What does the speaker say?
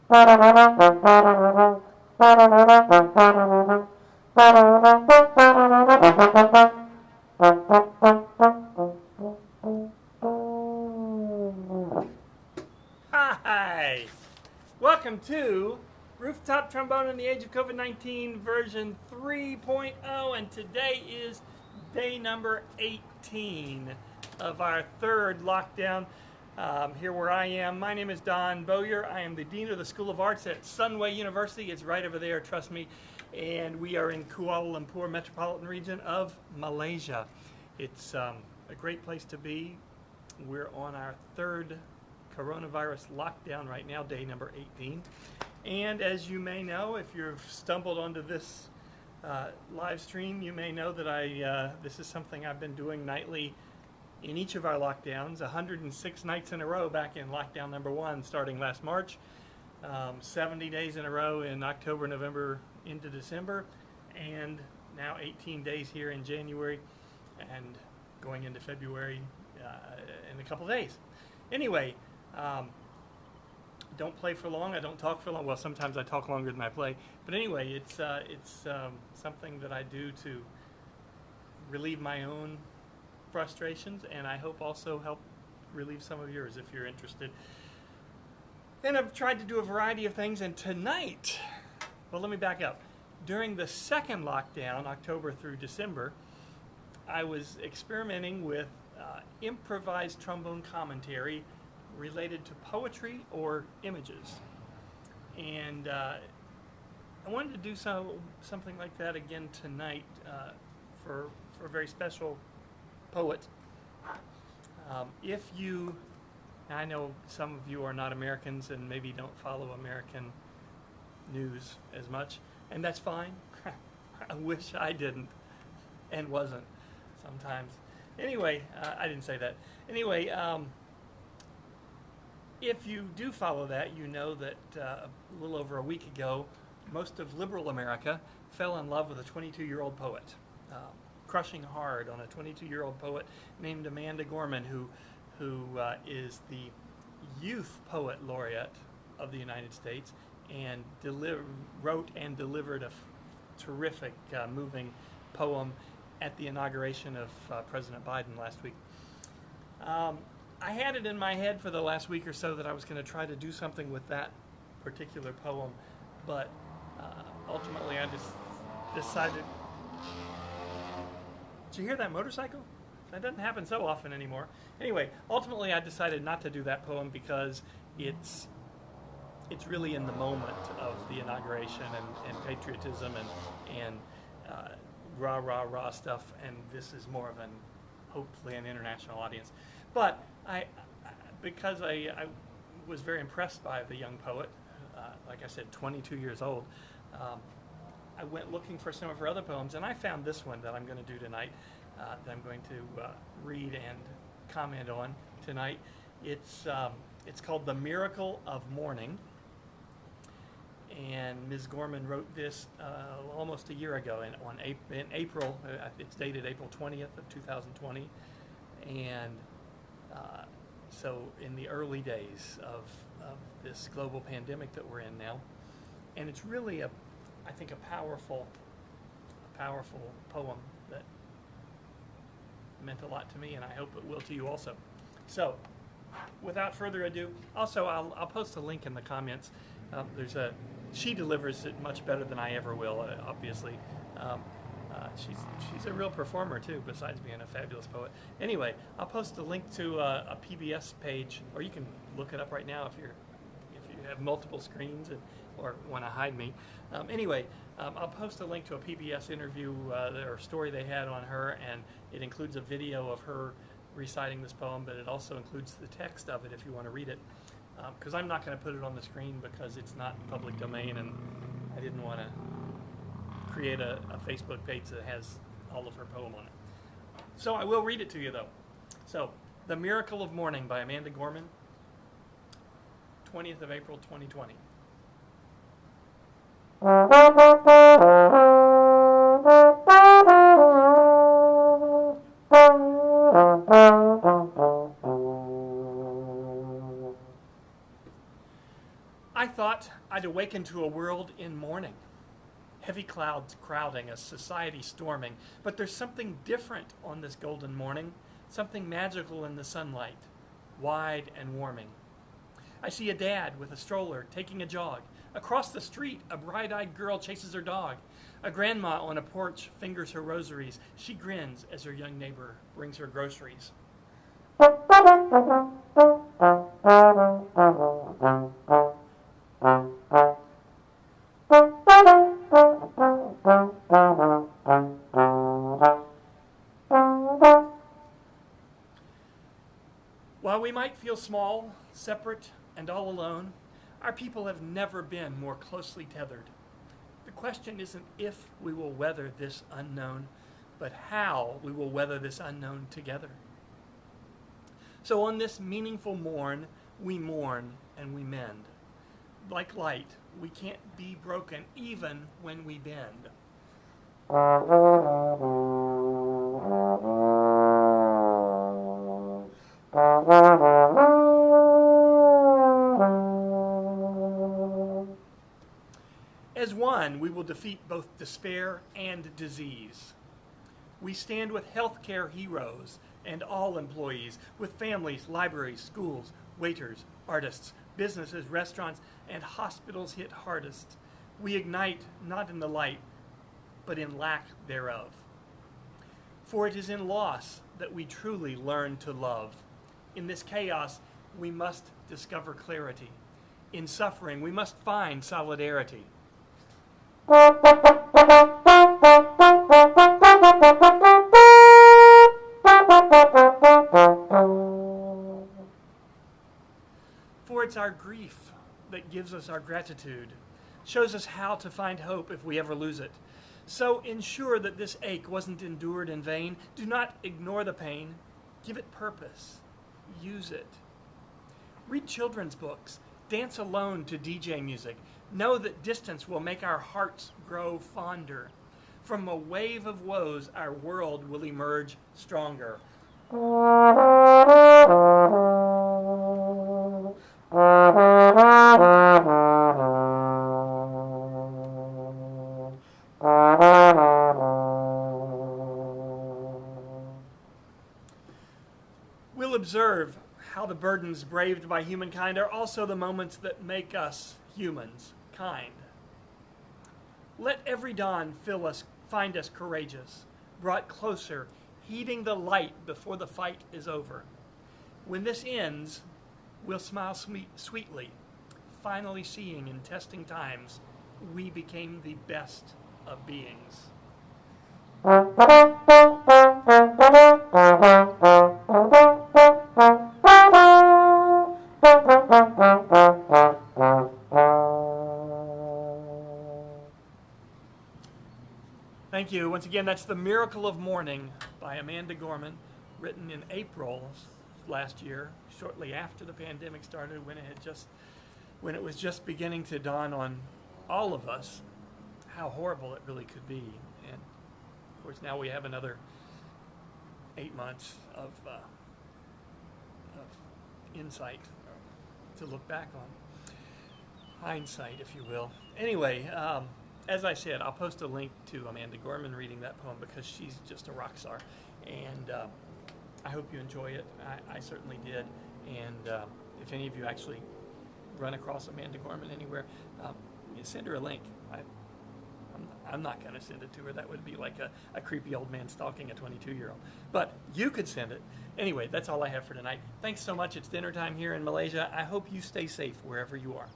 Hi! Welcome to Rooftop Trombone in the Age of COVID-19 version 3.0, and today is day number 18 of our third lockdown here where I am. My name is Don Bowyer. I am the Dean of the School of Arts at Sunway University. It's right over there, trust me. And we are in Kuala Lumpur, metropolitan region of Malaysia. It's a great place to be. We're on our third coronavirus lockdown right now, day number 18. And as you may know, if you've stumbled onto this live stream, you may know that this is something I've been doing nightly in each of our lockdowns, 106 nights in a row back in lockdown number 1 starting last March, 70 days in a row in October, November into December, and now 18 days here in January and going into February in a couple days. Anyway, don't play for long. I don't talk for long. Well, sometimes I talk longer than I play. But anyway, it's something that I do to relieve my own frustrations, and I hope also help relieve some of yours if you're interested. Then I've tried to do a variety of things, and tonight, well, let me back up. During the second lockdown, October through December, I was experimenting with improvised trombone commentary related to poetry or images. And I wanted to do something like that again tonight for a very special poet. I know some of you are not Americans and maybe don't follow American news as much, and that's fine. I wish I didn't and wasn't sometimes. Anyway, I didn't say that. Anyway, if you do follow that, you know that a little over a week ago, most of liberal America fell in love with a 22-year-old poet, crushing hard on a 22-year-old poet named Amanda Gorman, who is the Youth Poet Laureate of the United States and wrote and delivered a terrific, moving poem at the inauguration of President Biden last week. I had it in my head for the last week or so that I was going to try to do something with that particular poem, but ultimately I just decided. Did you hear that motorcycle? That doesn't happen so often anymore. Anyway, ultimately I decided not to do that poem because it's really in the moment of the inauguration and patriotism and rah stuff, and this is more of hopefully an international audience. But because I was very impressed by the young poet, like I said, 22 years old, I went looking for some of her other poems, and I found this one that I'm going to do tonight, that I'm going to read and comment on tonight. It's called The Miracle of Morning, and Ms. Gorman wrote this almost a year ago in April. It's dated April 20th of 2020, and so in the early days of this global pandemic that we're in now. And it's really I think a powerful poem that meant a lot to me, and I hope it will to you also. So without further ado, also I'll post a link in the comments. She delivers it much better than I ever will, obviously. She's a real performer too, besides being a fabulous poet. Anyway, I'll post a link to a PBS page, or you can look it up right now if you have multiple screens or want to hide me. Anyway, I'll post a link to a PBS interview or story they had on her, and it includes a video of her reciting this poem, but it also includes the text of it if you want to read it. Because I'm not going to put it on the screen because it's not public domain, and I didn't want to create a Facebook page that has all of her poem on it. So I will read it to you, though. So, The Miracle of Morning by Amanda Gorman, 20th of April, 2020. I thought I'd awaken to a world in mourning. Heavy clouds crowding, a society storming. But there's something different on this golden morning, something magical in the sunlight, wide and warming. I see a dad with a stroller taking a jog. Across the street, a bright-eyed girl chases her dog. A grandma on a porch fingers her rosaries. She grins as her young neighbor brings her groceries. While we might feel small, separate, and all alone, our people have never been more closely tethered. The question isn't if we will weather this unknown, but how we will weather this unknown together. So on this meaningful morn, we mourn and we mend. Like light, we can't be broken even when we bend. As one, we will defeat both despair and disease. We stand with healthcare heroes and all employees, with families, libraries, schools, waiters, artists, businesses, restaurants, and hospitals hit hardest. We ignite not in the light, but in lack thereof. For it is in loss that we truly learn to love. In this chaos, we must discover clarity. In suffering, we must find solidarity. For it's our grief that gives us our gratitude, shows us how to find hope if we ever lose it. So ensure that this ache wasn't endured in vain. Do not ignore the pain. Give it purpose. Use it. Read children's books. Dance alone to DJ music. Know that distance will make our hearts grow fonder. From a wave of woes, our world will emerge stronger. We'll observe how the burdens braved by humankind are also the moments that make us humans kind. Let every dawn find us courageous, brought closer, heeding the light before the fight is over. When this ends, we'll smile sweetly, finally seeing in testing times we became the best of beings. Thank you. Once again, that's The Miracle of Morning by Amanda Gorman, written in April last year, shortly after the pandemic started, when it was just beginning to dawn on all of us how horrible it really could be. And of course, now we have another 8 months of insight to look back on. Hindsight, if you will. Anyway, as I said, I'll post a link to Amanda Gorman reading that poem because she's just a rock star. And I hope you enjoy it. I certainly did. And if any of you actually run across Amanda Gorman anywhere, send her a link. I'm not going to send it to her. That would be like a creepy old man stalking a 22-year-old. But you could send it. Anyway, that's all I have for tonight. Thanks so much. It's dinner time here in Malaysia. I hope you stay safe wherever you are.